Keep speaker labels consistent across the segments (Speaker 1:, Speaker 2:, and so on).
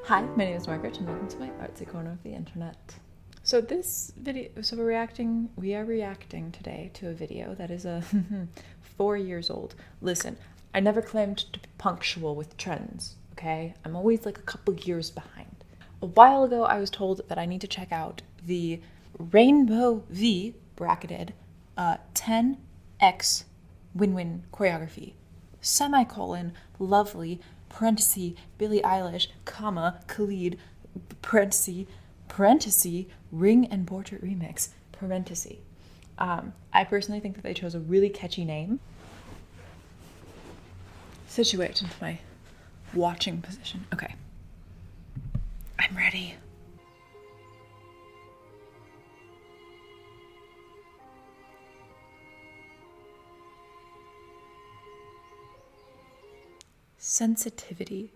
Speaker 1: Hi, my name is Margaret and welcome to my artsy corner of the internet. So we are reacting today to a video that is 4 years old. Listen, I never claimed to be punctual with trends, okay? I'm always like a couple years behind. A while ago, I was told that I need to check out the Rainbow V bracketed 10x win-win choreography, semicolon, lovely, parenthesis, Billie Eilish, comma, Khalid, parenthesis, Ring and Portrait Remix, parenthesis. I personally think that they chose a really catchy name. Situate into my watching position. Okay. I'm ready. Sensitivity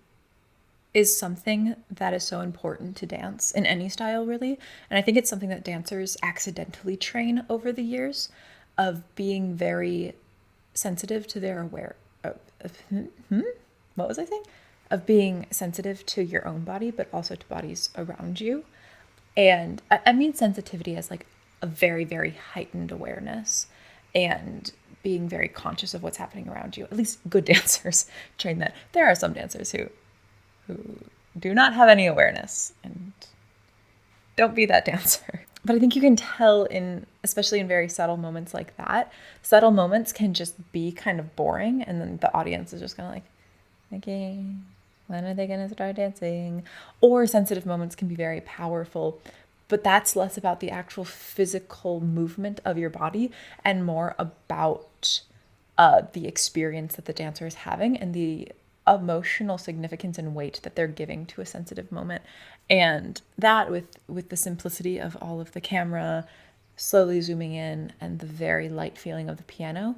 Speaker 1: is something that is so important to dance in any style, really. And I think it's something that dancers accidentally train over the years of being very sensitive to their what was I saying? Of being sensitive to your own body, but also to bodies around you. And I mean sensitivity as like a very, very heightened awareness and being very conscious of what's happening around you. At least good dancers train that. There are some dancers who do not have any awareness, and don't be that dancer. But I think you can tell especially in very subtle moments like that, subtle moments can just be kind of boring, and then the audience is just kind of like, okay, when are they going to start dancing? Or sensitive moments can be very powerful, but that's less about the actual physical movement of your body and more about the experience that the dancer is having and the emotional significance and weight that they're giving to a sensitive moment. And that with the simplicity of all of the camera slowly zooming in and the very light feeling of the piano,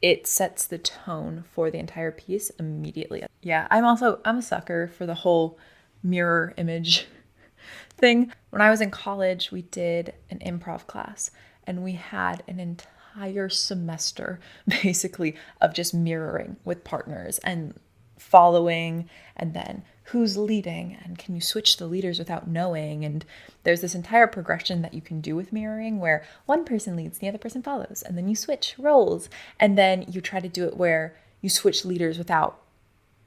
Speaker 1: it sets the tone for the entire piece immediately. Yeah, I'm a sucker for the whole mirror image thing. When I was in college, we did an improv class and we had an entire semester basically of just mirroring with partners and following, and then who's leading, and can you switch the leaders without knowing? And there's this entire progression that you can do with mirroring where one person leads, the other person follows, and then you switch roles, and then you try to do it where you switch leaders without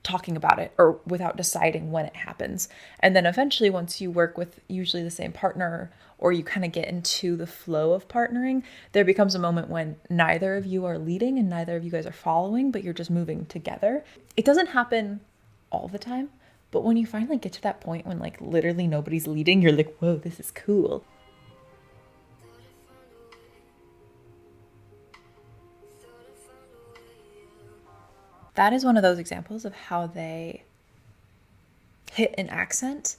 Speaker 1: talking about it or without deciding when it happens. And then eventually, once you work with usually the same partner or you kind of get into the flow of partnering, there becomes a moment when neither of you are leading and neither of you guys are following, but you're just moving together. It doesn't happen all the time, but when you finally get to that point when like literally nobody's leading, you're like, whoa, this is cool. That is one of those examples of how they hit an accent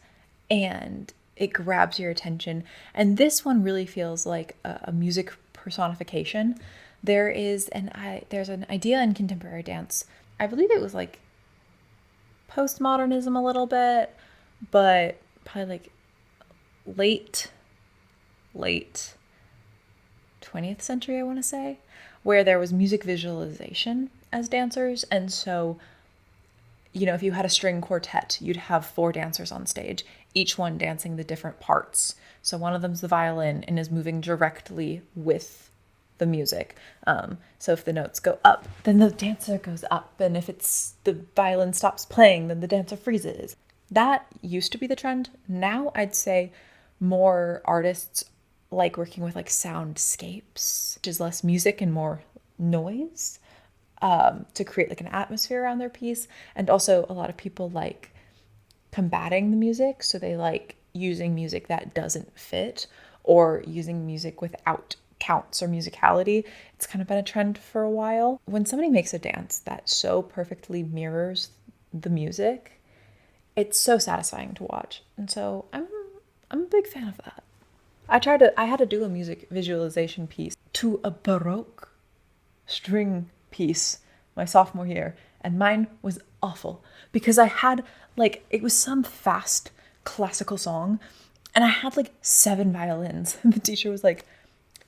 Speaker 1: and it grabs your attention. And this one really feels like a music personification. There's an idea in contemporary dance. I believe it was like postmodernism a little bit, but probably like late 20th century, I want to say, where there was music visualization as dancers. And so, if you had a string quartet, you'd have 4 dancers on stage, each one dancing the different parts. So one of them's the violin and is moving directly with the music. So if the notes go up, then the dancer goes up. And if the violin stops playing, then the dancer freezes. That used to be the trend. Now I'd say more artists like working with like soundscapes, which is less music and more noise, to create like an atmosphere around their piece. And also a lot of people like combating the music. So they like using music that doesn't fit or using music without counts or musicality. It's kind of been a trend for a while. When somebody makes a dance that so perfectly mirrors the music, it's so satisfying to watch. And so I'm a big fan of that. I had to do a music visualization piece to a Baroque string piece my sophomore year, and mine was awful because I had it was some fast classical song and I had 7 violins and the teacher was like,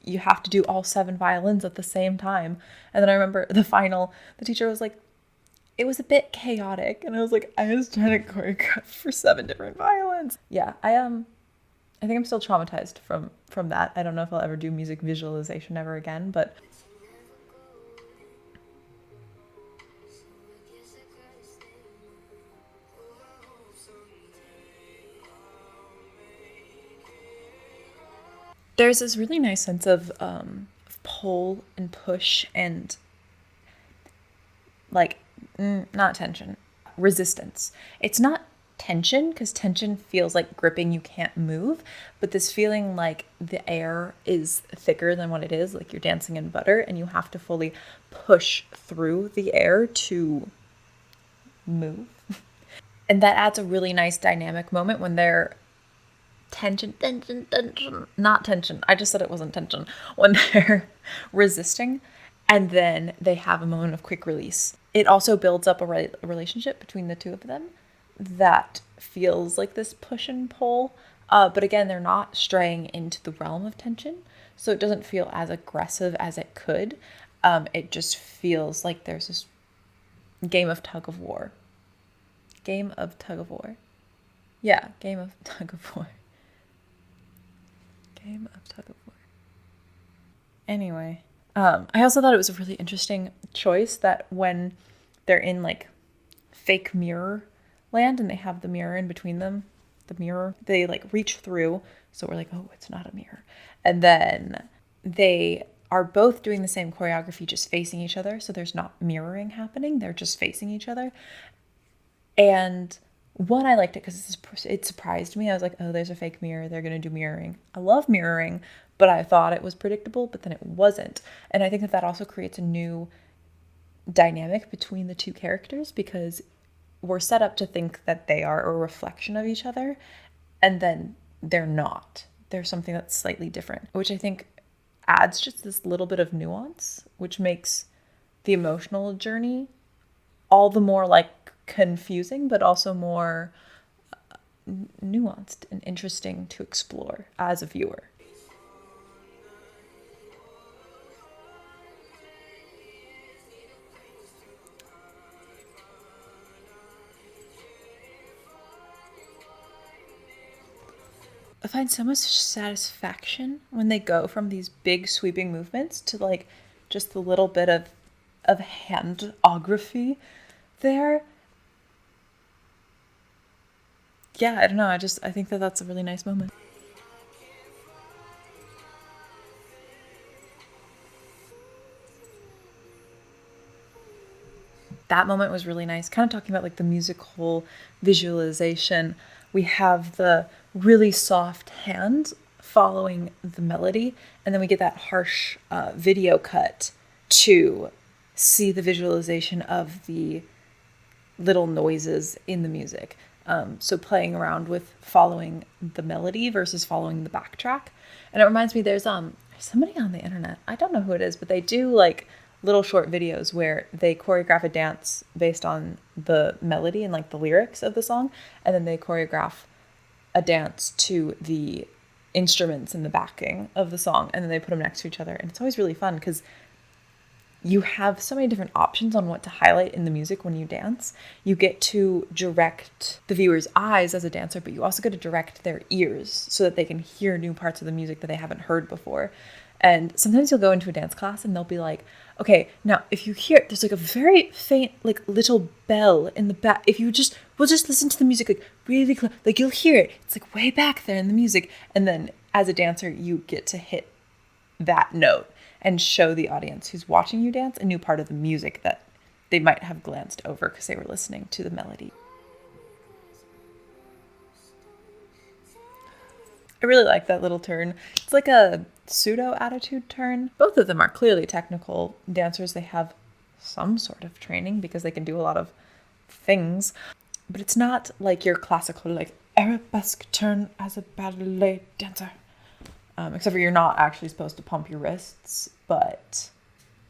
Speaker 1: you have to do all 7 violins at the same time. And then I remember the teacher was like, it was a bit chaotic, and I was like, I was trying to choreograph for 7 different violins. Yeah, I think I'm still traumatized from that. I don't know if I'll ever do music visualization ever again, but there's this really nice sense of pull and push and like not tension, resistance. It's not tension because tension feels like gripping, you can't move, but this feeling like the air is thicker than what it is, like you're dancing in butter and you have to fully push through the air to move. And that adds a really nice dynamic moment when they're tension, not tension. I just said it wasn't tension. When they're resisting and then they have a moment of quick release. It also builds up a relationship between the two of them that feels like this push and pull. But again, they're not straying into the realm of tension. So it doesn't feel as aggressive as it could. It just feels like there's this game of tug of war. Game of tug of war. Yeah, game of tug of war. Game of tug of war. Anyway, I also thought it was a really interesting choice that when they're in like fake mirror land and they have the mirror in between them, the mirror, they like reach through. So we're like, oh, it's not a mirror. And then they are both doing the same choreography, just facing each other. So there's not mirroring happening. They're just facing each other. And one, I liked it because it surprised me. I was like, oh, there's a fake mirror. They're going to do mirroring. I love mirroring, but I thought it was predictable, but then it wasn't. And I think that that also creates a new dynamic between the two characters because we're set up to think that they are a reflection of each other, and then they're not. They're something that's slightly different, which I think adds just this little bit of nuance, which makes the emotional journey all the more like confusing, but also more nuanced and interesting to explore as a viewer. I find so much satisfaction when they go from these big sweeping movements to like just a little bit of handography there. Yeah, I don't know. I think that that's a really nice moment. That moment was really nice. Kind of talking about like the musical visualization. We have the really soft hand following the melody, and then we get that harsh video cut to see the visualization of the little noises in the music. So playing around with following the melody versus following the backtrack. And it reminds me, there's somebody on the internet, I don't know who it is, but they do like little short videos where they choreograph a dance based on the melody and like the lyrics of the song, and then they choreograph a dance to the instruments and the backing of the song, and then they put them next to each other. And it's always really fun because you have so many different options on what to highlight in the music when you dance. You get to direct the viewer's eyes as a dancer, but you also get to direct their ears so that they can hear new parts of the music that they haven't heard before. And sometimes you'll go into a dance class and they'll be like, okay, now if you hear, there's like a very faint, like little bell in the back. If you just, we'll just listen to the music like really close, like you'll hear it. It's like way back there in the music. And then as a dancer, you get to hit that note and show the audience who's watching you dance a new part of the music that they might have glanced over because they were listening to the melody. I really like that little turn. It's like a pseudo attitude turn. Both of them are clearly technical dancers. They have some sort of training because they can do a lot of things. But it's not like your classical, like, arabesque turn as a ballet dancer. Except for you're not actually supposed to pump your wrists, but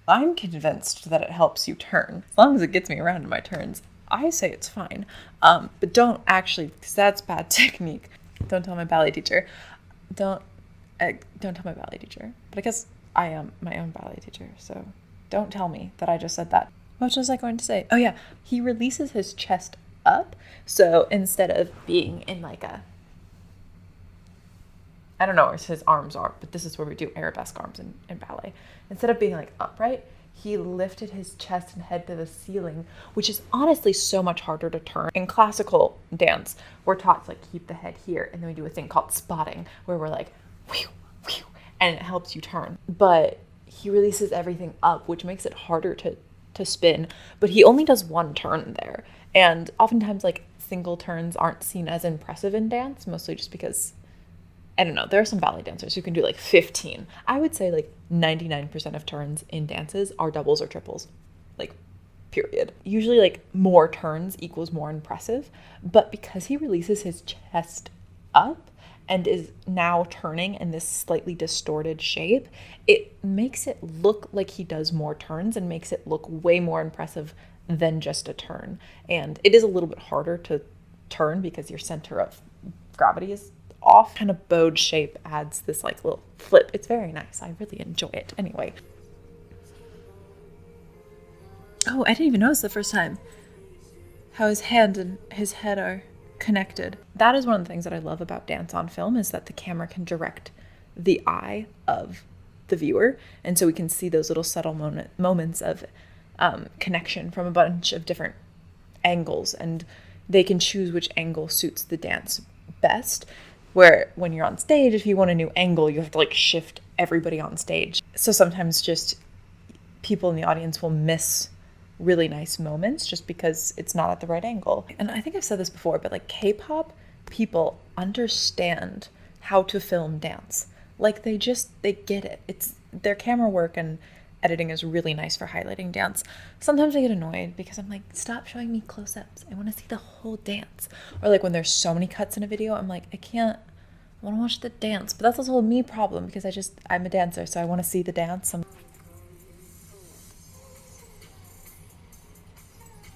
Speaker 1: I'm convinced that it helps you turn. As long as it gets me around in my turns, I say it's fine. But don't actually, because that's bad technique. Don't tell my ballet teacher. Don't tell my ballet teacher. But I guess I am my own ballet teacher, so don't tell me that I just said that. What was I going to say? Oh yeah, he releases his chest up. So instead of being in like a, I don't know where his arms are, but this is where we do arabesque arms in ballet. Instead of being like upright, he lifted his chest and head to the ceiling, which is honestly so much harder to turn. In classical dance, we're taught to like keep the head here, and then we do a thing called spotting, where we're like, whew, whew, and it helps you turn. But he releases everything up, which makes it harder to spin, but he only does one turn there. And oftentimes like single turns aren't seen as impressive in dance, mostly just because, I don't know, there are some ballet dancers who can do like 15. I would say like 99% of turns in dances are doubles or triples, like period. Usually like more turns equals more impressive, but because he releases his chest up and is now turning in this slightly distorted shape, it makes it look like he does more turns and makes it look way more impressive than just a turn. And it is a little bit harder to turn because your center of gravity is off. Kind of bowed shape adds this like little flip. It's very nice. I really enjoy it. Anyway. Oh, I didn't even notice the first time how his hand and his head are connected. That is one of the things that I love about dance on film, is that the camera can direct the eye of the viewer, and so we can see those little subtle moments of connection from a bunch of different angles, and they can choose which angle suits the dance best. Where when you're on stage, if you want a new angle, you have to like shift everybody on stage. So sometimes just people in the audience will miss really nice moments just because it's not at the right angle. And I think I've said this before, but like K-pop people understand how to film dance. Like they get it. It's their camera work and editing is really nice for highlighting dance. Sometimes I get annoyed because I'm like, stop showing me close-ups. I want to see the whole dance. Or like when there's so many cuts in a video, I'm like, I want to watch the dance. But that's also a me problem because I'm a dancer, so I want to see the dance.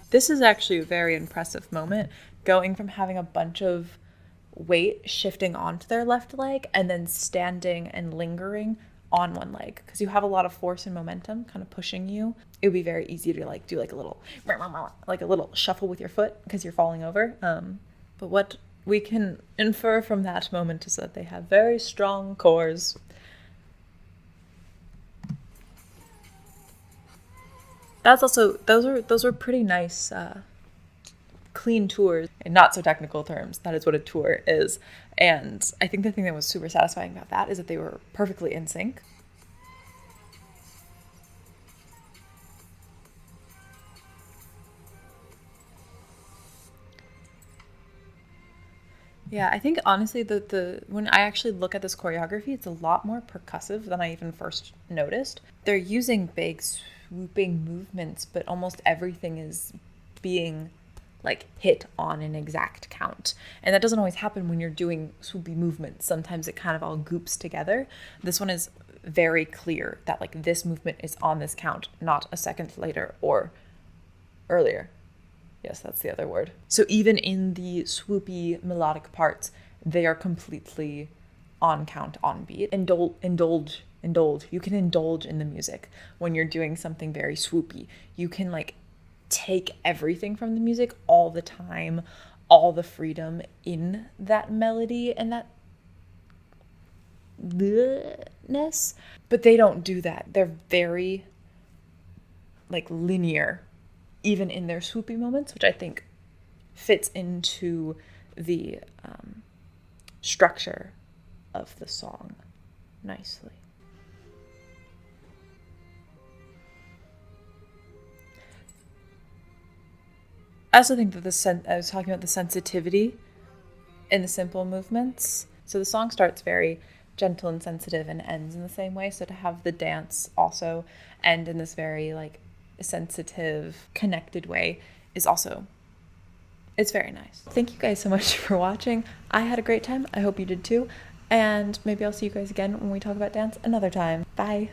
Speaker 1: This is actually a very impressive moment, going from having a bunch of weight shifting onto their left leg and then standing and lingering on one leg, because you have a lot of force and momentum kind of pushing you. It would be very easy to like do like a little shuffle with your foot because you're falling over. But what we can infer from that moment is that they have very strong cores. That's also, those are pretty nice, clean tours. In not so technical terms, that is what a tour is. And I think the thing that was super satisfying about that is that they were perfectly in sync. Yeah, I think honestly the when I actually look at this choreography, it's a lot more percussive than I even first noticed. They're using big swooping movements, but almost everything is being like hit on an exact count. And that doesn't always happen when you're doing swoopy movements. Sometimes it kind of all goops together. This one is very clear that like this movement is on this count, not a second later or earlier. Yes, that's the other word. So even in the swoopy melodic parts, they are completely on count, on beat. Indulge. You can indulge in the music when you're doing something very swoopy. You can like take everything from the music all the time, all the freedom in that melody and that ness. But they don't do that. They're very like linear, even in their swoopy moments, which I think fits into the structure of the song nicely. I also think that I was talking about the sensitivity in the simple movements. So the song starts very gentle and sensitive and ends in the same way. So to have the dance also end in this very like sensitive, connected way is also, it's very nice. Thank you guys so much for watching. I had a great time. I hope you did too. And maybe I'll see you guys again when we talk about dance another time. Bye.